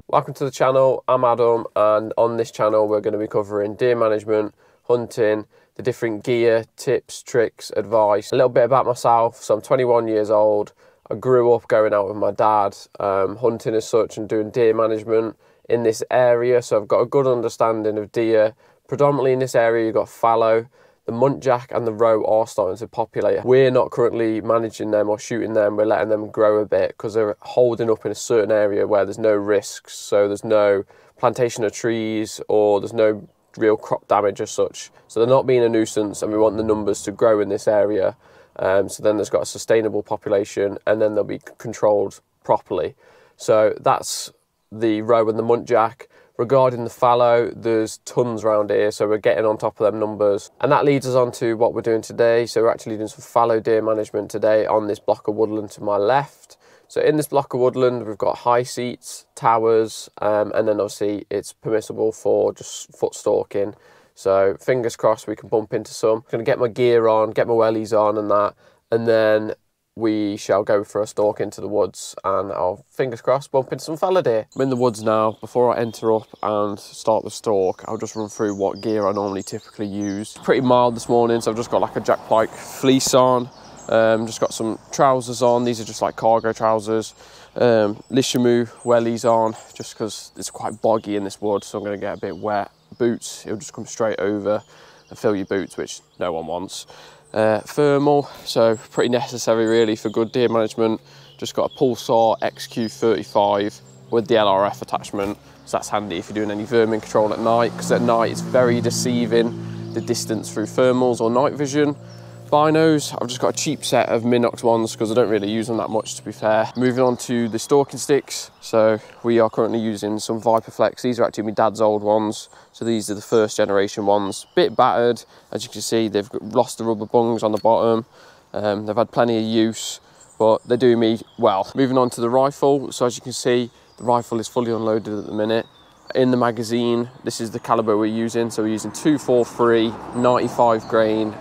Welcome to the channel, I'm Adam, and on this channel we're going to be covering deer management, hunting, the different gear, tips, tricks, advice, a little bit about myself. So I'm 21 years old, I grew up going out with my dad, hunting as such and doing deer management in this area, so I've got a good understanding of deer. Predominantly in this area you've got fallow. The muntjac and the roe are starting to populate. We're not currently managing them or shooting them, we're letting them grow a bit because they're holding up in a certain area where there's no risks, so there's no plantation of trees or there's no real crop damage as such. So they're not being a nuisance and we want the numbers to grow in this area. So then there's got a sustainable population and then they'll be controlled properly. So that's the roe and the muntjac. Regarding the fallow, there's tons around here, so we're getting on top of them numbers. And that leads us on to what we're doing today. So we're actually doing some fallow deer management today on this block of woodland to my left. So in this block of woodland, we've got high seats, towers, and then obviously it's permissible for just foot stalking. So fingers crossed we can bump into some. I'm gonna get my gear on, get my wellies on and that, and then we shall go for a stalk into the woods and I'll, fingers crossed, bump into some fallow deer. I'm in the woods now. Before I enter up and start the stalk, I'll just run through what gear I normally typically use. It's pretty mild this morning, so I've just got like a Jack Pike fleece on. Just got some trousers on. These are just like cargo trousers. Lishamu wellies on, just because it's quite boggy in this wood, so I'm going to get a bit wet. Boots, it'll just come straight over and fill your boots, which no one wants. Thermal, so pretty necessary really for good deer management. Just got a pulsar XQ35 with the LRF attachment, so that's handy if you're doing any vermin control at night, because at night it's very deceiving, the distance through thermals or night vision. Binos, I've just got a cheap set of Minox ones because I don't really use them that much, to be fair. Moving on to the stalking sticks, so we are currently using some Viperflex. These are actually my dad's old ones, so these are the first generation ones. Bit battered, as you can see, they've lost the rubber bungs on the bottom. They've had plenty of use, but they do me well. Moving on to the rifle, so as you can see, the rifle is fully unloaded at the minute. In the magazine, this is the caliber we're using, so we're using 243 95 grain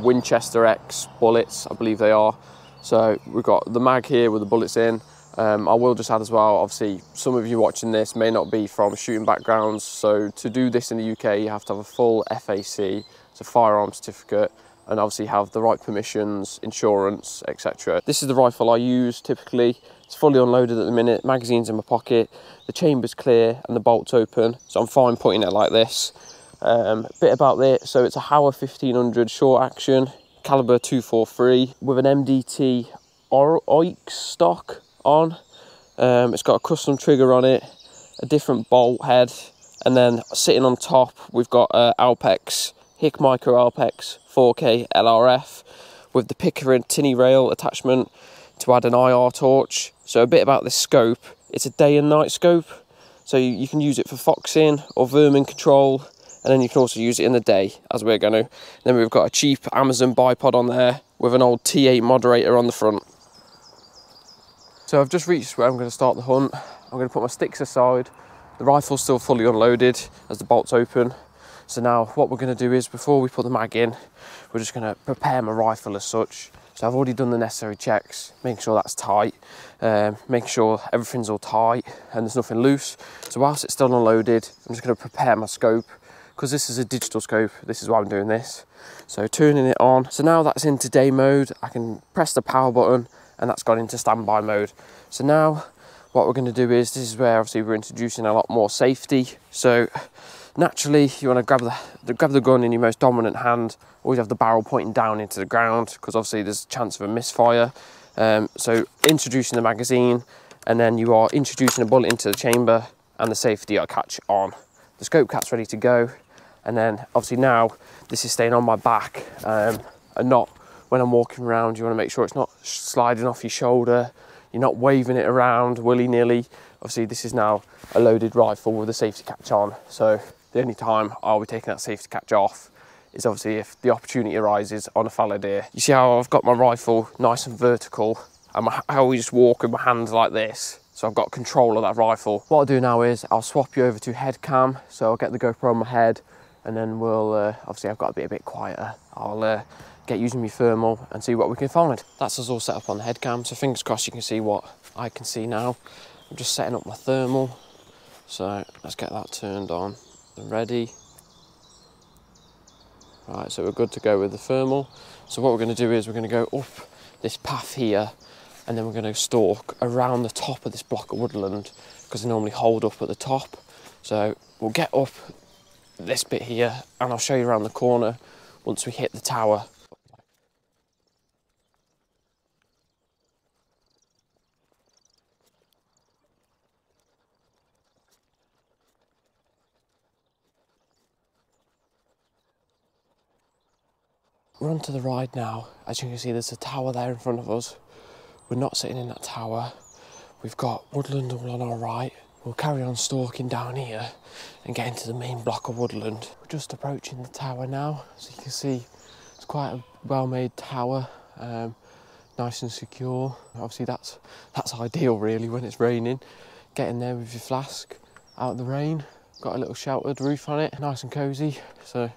Winchester X bullets, I believe they are. So we've got the mag here with the bullets in. I will just add as well, obviously some of you watching this may not be from shooting backgrounds, so to do this in the UK you have to have a full FAC, it's a firearm certificate, and obviously have the right permissions, insurance, etc. This is the rifle I use typically. It's fully unloaded at the minute, magazine's in my pocket, the chamber's clear and the bolt's open, so I'm fine putting it like this. Bit about it, so it's a Howa 1500 short action, caliber 243 with an MDT ORXY stock on. It's got a custom trigger on it, a different bolt head, and then sitting on top we've got Alpex, Hick Micro Alpex 4K LRF with the Pickering tinny rail attachment to add an IR torch. So a bit about this scope, it's a day and night scope, so you can use it for foxing or vermin control, and then you can also use it in the day, as we're going to. Then we've got a cheap Amazon bipod on there with an old T8 moderator on the front. So I've just reached where I'm going to start the hunt. I'm going to put my sticks aside. The rifle's still fully unloaded as the bolt's open. So now what we're going to do is, before we put the mag in, we're just going to prepare my rifle as such. So I've already done the necessary checks, making sure that's tight, making sure everything's all tight and there's nothing loose. So whilst it's still unloaded, I'm just going to prepare my scope. Because this is a digital scope, this is why I'm doing this. So turning it on. So now that's into day mode, I can press the power button and that's gone into standby mode. So now what we're going to do is, this is where obviously we're introducing a lot more safety. So naturally you want to grab the gun in your most dominant hand, always have the barrel pointing down into the ground because obviously there's a chance of a misfire. So introducing the magazine, and then you are introducing a bullet into the chamber and the safety catch on. The scope cat's ready to go. And then obviously now this is staying on my back and not when I'm walking around. You want to make sure it's not sliding off your shoulder, you're not waving it around willy-nilly. Obviously this is now a loaded rifle with a safety catch on, so the only time I'll be taking that safety catch off is obviously if the opportunity arises on a fallow deer. You see how I've got my rifle nice and vertical, and I always just walk with my hands like this, so I've got control of that rifle. What I'll do now is I'll swap you over to head cam, so I'll get the GoPro on my head, and then we'll, obviously I've got to be a bit quieter. I'll get using my thermal and see what we can find. That's us all set up on the head cam, so fingers crossed you can see what I can see now. I'm just setting up my thermal. So let's get that turned on and ready. Right, so we're good to go with the thermal. So what we're going to do is we're going to go up this path here, and then we're going to stalk around the top of this block of woodland, because they normally hold up at the top. So we'll get up this bit here, and I'll show you around the corner once we hit the tower. We're on to the ride now. As you can see, there's a tower there in front of us. We're not sitting in that tower. We've got woodland all on our right. We'll carry on stalking down here and get into the main block of woodland. We're just approaching the tower now. As you can see, it's quite a well-made tower, nice and secure. Obviously that's ideal really when it's raining. Get in there with your flask, out of the rain. Got a little sheltered roof on it, nice and cosy. So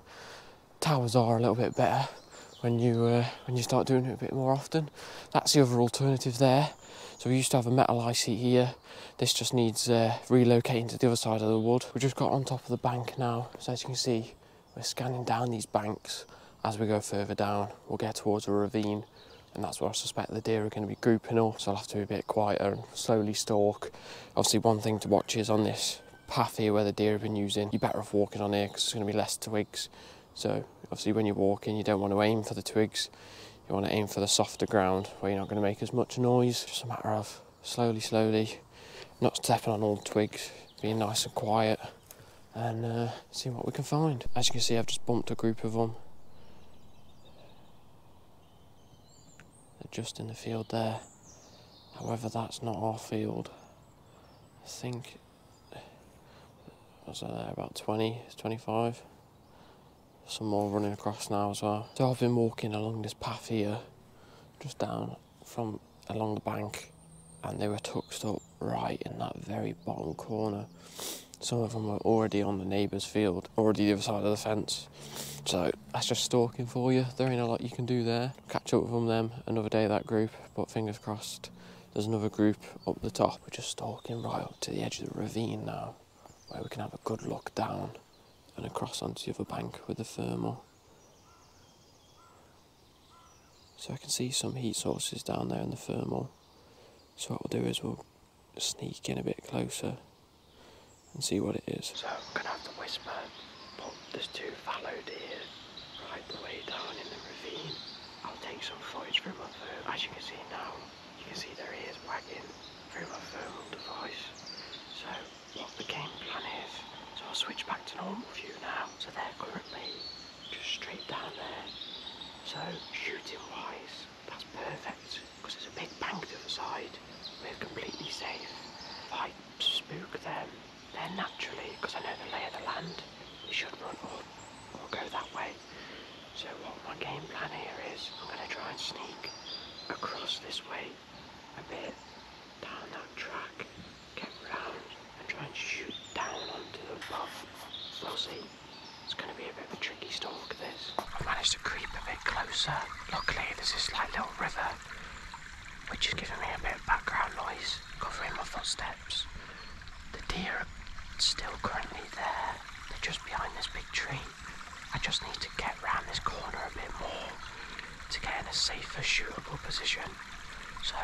towers are a little bit better when you start doing it a bit more often. That's the other alternative there. So we used to have a metal high seat here. This just needs relocating to the other side of the wood. We just got on top of the bank now. So as you can see, we're scanning down these banks. As we go further down, we'll get towards a ravine, and that's where I suspect the deer are going to be grouping up. So I'll have to be a bit quieter and slowly stalk. Obviously one thing to watch is on this path here where the deer have been using, you're better off walking on here because there's going to be less twigs. So obviously when you're walking, you don't want to aim for the twigs. You want to aim for the softer ground where you're not going to make as much noise. Just a matter of slowly, not stepping on all the twigs, being nice and quiet, and seeing what we can find. As you can see, I've just bumped a group of them. They're just in the field there. However, that's not our field. I think, what's that there, about 20, 25? Some more running across now as well. So I've been walking along this path here, just down from along the bank, and they were tucked up right in that very bottom corner. Some of them were already on the neighbour's field, already the other side of the fence. So that's just stalking for you. There ain't a lot you can do there. Catch up with them another day, that group, but fingers crossed there's another group up the top. We're just stalking right up to the edge of the ravine now, where we can have a good look down and across onto the other bank with the thermal. So I can see some heat sources down there in the thermal. So what we'll do is we'll sneak in a bit closer and see what it is. So I'm going to have to whisper, but there's two fallow deer right the way down in the ravine. I'll take some footage through my thermal. As you can see now, you can see their ears wagging through my thermal device. So what the game plan is, so I'll switch back to normal view now. So they're currently just straight down there. So shooting wise, that's perfect, because there's a big bank to the side. We're completely safe. If I spook them, then naturally, because I know the lay of the land, they should run up or go that way. So what my game plan here is, I'm going to try and sneak across this way a bit, down that track, get round and try and shoot down onto the above. We'll see. It's going to be a bit of a tricky stalk, this. I managed to creep a bit closer. Luckily there's this like little river which is giving me a bit of background noise, covering my footsteps. The deer are still currently there. They're just behind this big tree. I just need to get round this corner a bit more to get in a safer shootable position. So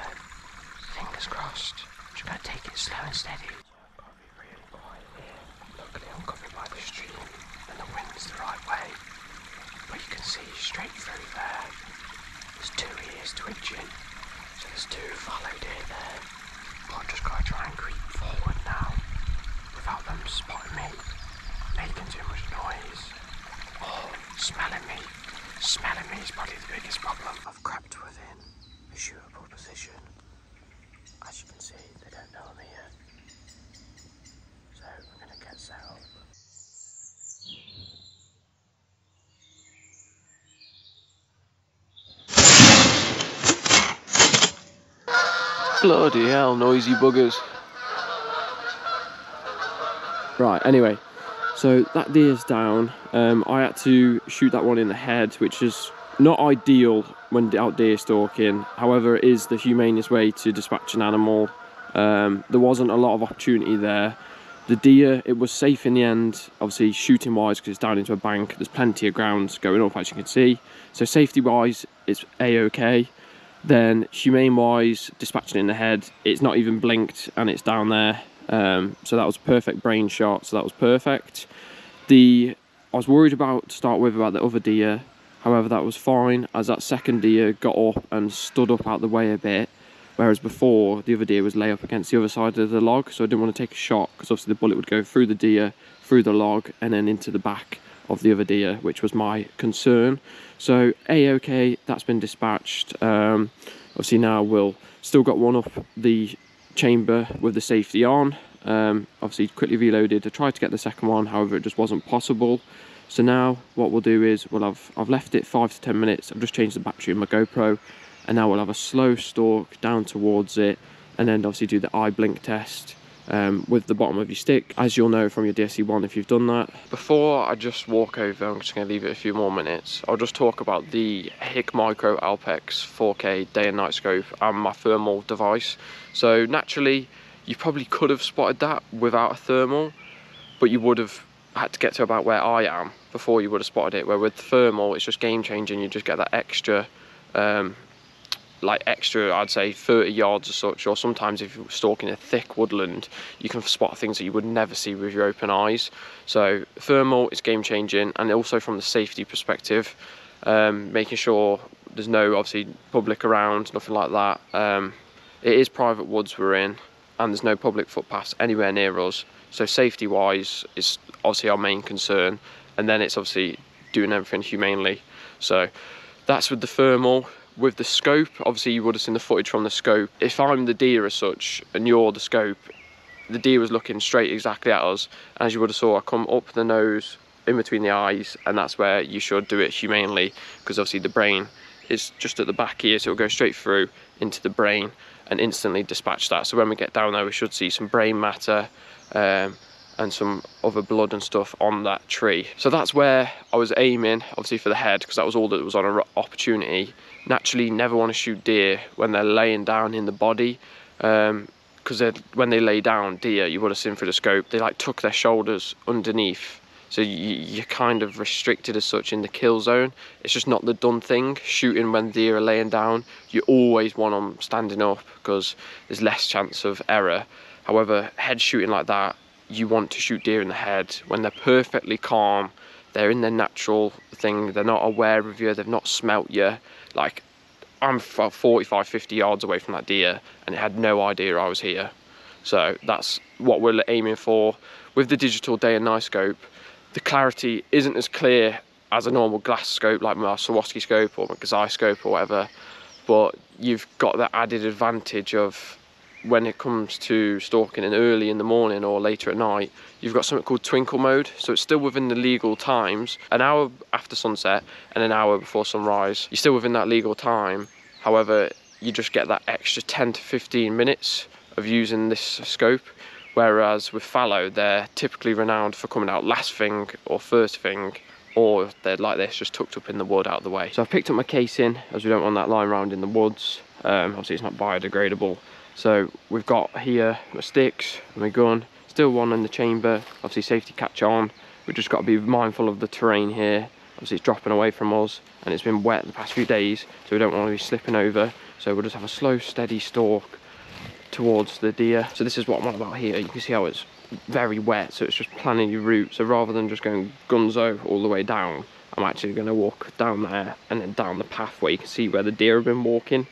fingers crossed. I'm just going to take it slow and steady. I've got to be really quiet here. Luckily I'm covered by the stream and the wind's the right way. But you can see straight through there. There's two ears twitching. So there's two fallow deer there. But I've just got to try and creep forward now without them spotting me, making too much noise, or smelling me. Smelling me is probably the biggest problem. I've crept within a shootable position. As you can see, they don't know I'm here. So I'm going to get set up. Bloody hell, noisy buggers. Right, anyway, so that deer's down. I had to shoot that one in the head, which is not ideal when out deer stalking. However, it is the humanest way to dispatch an animal. There wasn't a lot of opportunity there. The deer, it was safe in the end, obviously shooting wise, because it's down into a bank. There's plenty of ground going up, as you can see. So safety wise, it's a-okay. Then humane wise, dispatching in the head, it's not even blinked and it's down there. So that was a perfect brain shot, so that was perfect. I was worried about, to start with, about the other deer. However, that was fine, as that second deer got up and stood up out the way a bit. Whereas before, the other deer was lay up against the other side of the log, so I didn't want to take a shot, because obviously the bullet would go through the deer, through the log, and then into the back of the other deer, which was my concern. So a-okay, that's been dispatched. Obviously now we'll still got one up the chamber with the safety on. Obviously quickly reloaded to try to get the second one, however it just wasn't possible. So now what we'll do is I've left it 5 to 10 minutes. I've just changed the battery in my GoPro, and now we'll have a slow stalk down towards it, and then obviously do the eye blink test with the bottom of your stick, as you'll know from your DSC1 if you've done that. Before I just walk over, I'm just going to leave it a few more minutes. I'll just talk about the HIC Micro Alpex 4K day and night scope and my thermal device. So naturally, you probably could have spotted that without a thermal, but you would have had to get to about where I am before you would have spotted it, where with thermal it's just game changing. You just get that extra I'd say 30 yards or such, or sometimes if you're stalking a thick woodland, you can spot things that you would never see with your open eyes. So thermal is game changing, and also from the safety perspective, making sure there's no obviously public around, nothing like that. It is private woods we're in, and there's no public footpaths anywhere near us, so safety wise is obviously our main concern, and then it's obviously doing everything humanely. So that's with the thermal. With the scope, obviously you would have seen the footage from the scope. If I'm the deer as such and you're the scope, the deer was looking straight exactly at us, and as you would have saw, I come up the nose in between the eyes, and that's where you should do it humanely, because obviously the brain is just at the back here, so it'll go straight through into the brain and instantly dispatch that. So when we get down there, we should see some brain matter and some other blood and stuff on that tree. So that's where I was aiming, obviously for the head, because that was all that was on an opportunity. Naturally, never want to shoot deer when they're laying down in the body, because when they lay down, deer, you would have seen through the scope, they like tuck their shoulders underneath, so you're kind of restricted as such in the kill zone. It's just not the done thing. Shooting when deer are laying down, you always want them standing up, because there's less chance of error. However, head shooting like that, you want to shoot deer in the head when they're perfectly calm, they're in their natural thing, they're not aware of you, they've not smelt you. Like, I'm 45, 50 yards away from that deer, and it had no idea I was here. So that's what we're aiming for. With the digital day and night scope, the clarity isn't as clear as a normal glass scope, like my Swarovski scope or my Gazai scope or whatever, but you've got that added advantage of when it comes to stalking in early in the morning or later at night, you've got something called twinkle mode, so it's still within the legal times, an hour after sunset and an hour before sunrise. You're still within that legal time, however you just get that extra 10 to 15 minutes of using this scope, whereas with fallow they're typically renowned for coming out last thing or first thing, or they're like this, just tucked up in the wood out of the way. So I've picked up my casing, as we don't want that lying around in the woods. Obviously it's not biodegradable. So we've got here my sticks, my gun, still one in the chamber, obviously safety catch on. We've just got to be mindful of the terrain here. Obviously it's dropping away from us, and it's been wet the past few days, so we don't want to be slipping over. So we'll just have a slow, steady stalk towards the deer. So this is what I'm on about here. You can see how it's very wet, so it's just planning your route. So rather than just going gunzo all the way down, I'm actually going to walk down there and then down the path where you can see where the deer have been walking.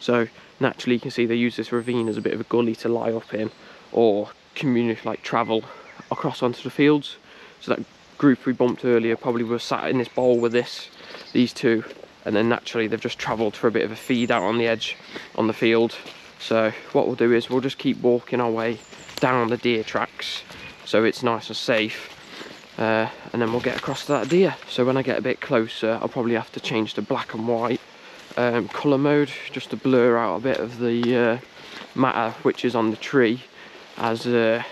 So naturally you can see they use this ravine as a bit of a gully to lie up in, or travel across onto the fields. So that group we bumped earlier probably were sat in this bowl with these two, and then naturally they've just travelled for a bit of a feed out on the edge on the field. So what we'll do is we'll just keep walking our way down the deer tracks so it's nice and safe, and then we'll get across to that deer. So when I get a bit closer, I'll probably have to change to black and white colour mode, just to blur out a bit of the matter which is on the tree, as it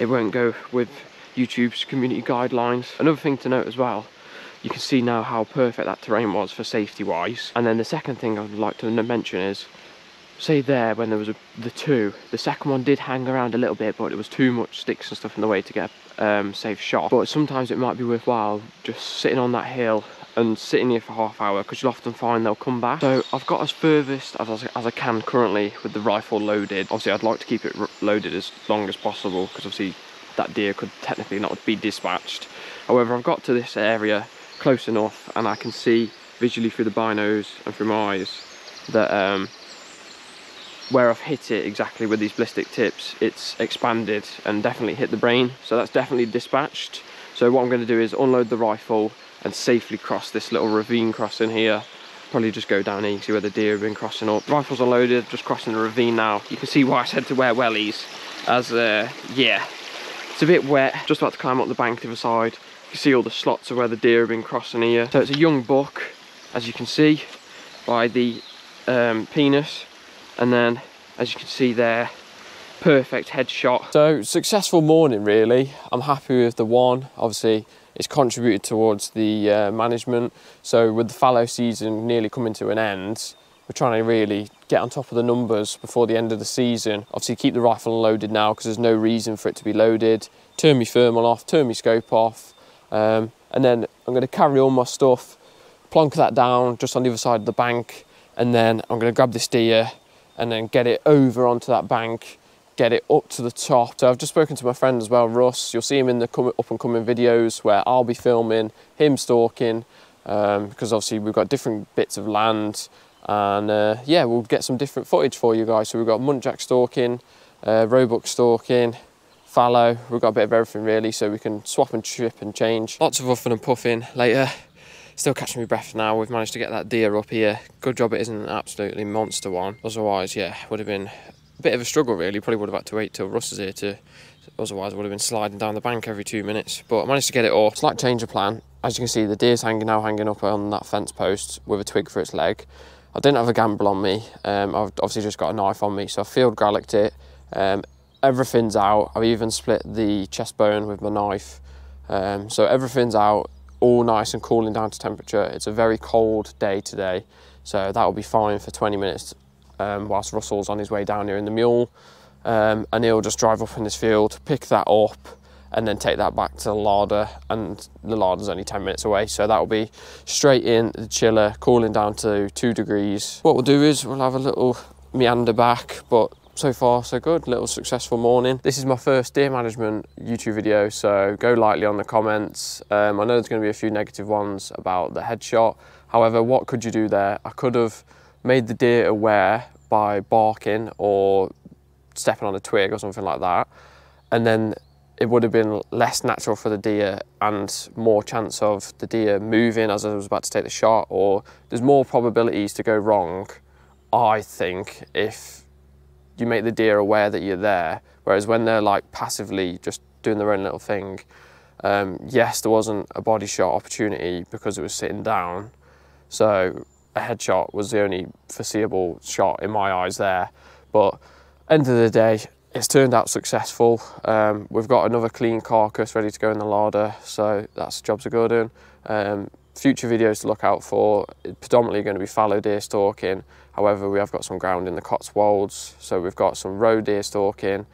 won't go with YouTube's community guidelines. Another thing to note as well, you can see now how perfect that terrain was for safety wise. And then the second thing I would like to mention is say there when there was the two, the second one did hang around a little bit, but it was too much sticks and stuff in the way to get a safe shot. But sometimes it might be worthwhile just sitting on that hill and sitting here for half hour, because you'll often find they'll come back. So I've got as furthest as I can currently with the rifle loaded. Obviously I'd like to keep it loaded as long as possible, because obviously that deer could technically not be dispatched. However, I've got to this area close enough, and I can see visually through the binos and through my eyes that where I've hit it exactly with these ballistic tips, it's expanded and definitely hit the brain. So that's definitely dispatched. So what I'm going to do is unload the rifle and safely cross this little ravine crossing here. Probably just go down here, you can see where the deer have been crossing up. Rifles are loaded, just crossing the ravine now. You can see why I said to wear wellies, as yeah, it's a bit wet. Just about to climb up the bank to the other side. You can see all the slots of where the deer have been crossing here. So it's a young buck, as you can see by the penis, and then as you can see there, perfect headshot. So successful morning really. I'm happy with the one. Obviously it's contributed towards the management. So with the fallow season nearly coming to an end, we're trying to really get on top of the numbers before the end of the season. Obviously keep the rifle loaded now because there's no reason for it to be loaded. Turn my thermal off, turn my scope off, and then I'm going to carry all my stuff, plonk that down just on the other side of the bank, and then I'm going to grab this deer and then get it over onto that bank, get it up to the top. So I've just spoken to my friend as well, Russ. You'll see him in the up and coming videos where I'll be filming him stalking, because obviously we've got different bits of land, and yeah, we'll get some different footage for you guys. So we've got muntjac stalking, roebuck stalking, fallow. We've got a bit of everything really, so we can swap and trip and change. Lots of huffing and puffing later. Still catching my breath now. We've managed to get that deer up here. Good job it isn't an absolutely monster one. Otherwise, yeah, would have been a bit of a struggle really. Probably would have had to wait till Russ is here to, otherwise I would have been sliding down the bank every 2 minutes. But I managed to get it up. Slight change of plan. As you can see, the deer's now hanging up on that fence post with a twig for its leg. I didn't have a gamble on me. I've obviously just got a knife on me, so I field garlicked it. Everything's out. I've even split the chest bone with my knife. So everything's out, all nice and cooling down to temperature. It's a very cold day today, so that will be fine for 20 minutes whilst Russell's on his way down here in the mule, and he'll just drive up in this field, pick that up, and then take that back to the larder, and the larder's only 10 minutes away, so that will be straight in the chiller, cooling down to 2 degrees. What we'll do is we'll have a little meander back, but so far so good. Little successful morning. This is my first deer management YouTube video, so go lightly on the comments. I know there's going to be a few negative ones about the headshot. However, what could you do there? I could have made the deer aware by barking or stepping on a twig or something like that, and then it would have been less natural for the deer and more chance of the deer moving as I was about to take the shot, or there's more probabilities to go wrong, I think, if you make the deer aware that you're there. Whereas when they're like passively just doing their own little thing, yes, there wasn't a body shot opportunity because it was sitting down, so a headshot was the only foreseeable shot in my eyes there. But end of the day, it's turned out successful. We've got another clean carcass ready to go in the larder, so that's jobs are good. Future videos to look out for, predominantly going to be fallow deer stalking. However, we have got some ground in the Cotswolds, so we've got some roe deer stalking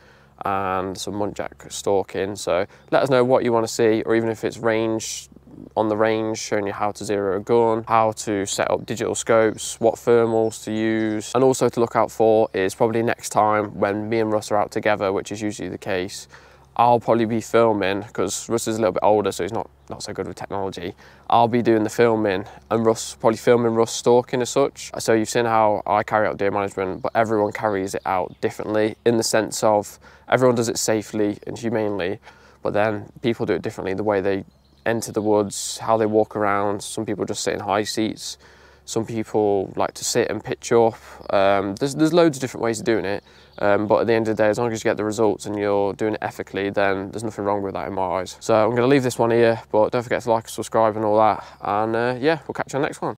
and some muntjac stalking. So let us know what you want to see, or even if it's range, on the range, showing you how to zero a gun, how to set up digital scopes, what thermals to use. And also to look out for is probably next time when me and Russ are out together, which is usually the case, I'll probably be filming, because Russ is a little bit older, so he's not so good with technology. I'll be doing the filming, and Russ probably filming Russ stalking as such. So you've seen how I carry out deer management, but everyone carries it out differently, in the sense of everyone does it safely and humanely, but then people do it differently. The way they enter the woods, how they walk around. Some people just sit in high seats. Some people like to sit and pitch up. There's loads of different ways of doing it. But at the end of the day, as long as you get the results and you're doing it ethically, then there's nothing wrong with that in my eyes. So I'm going to leave this one here, but don't forget to like, subscribe and all that. And yeah, we'll catch you on the next one.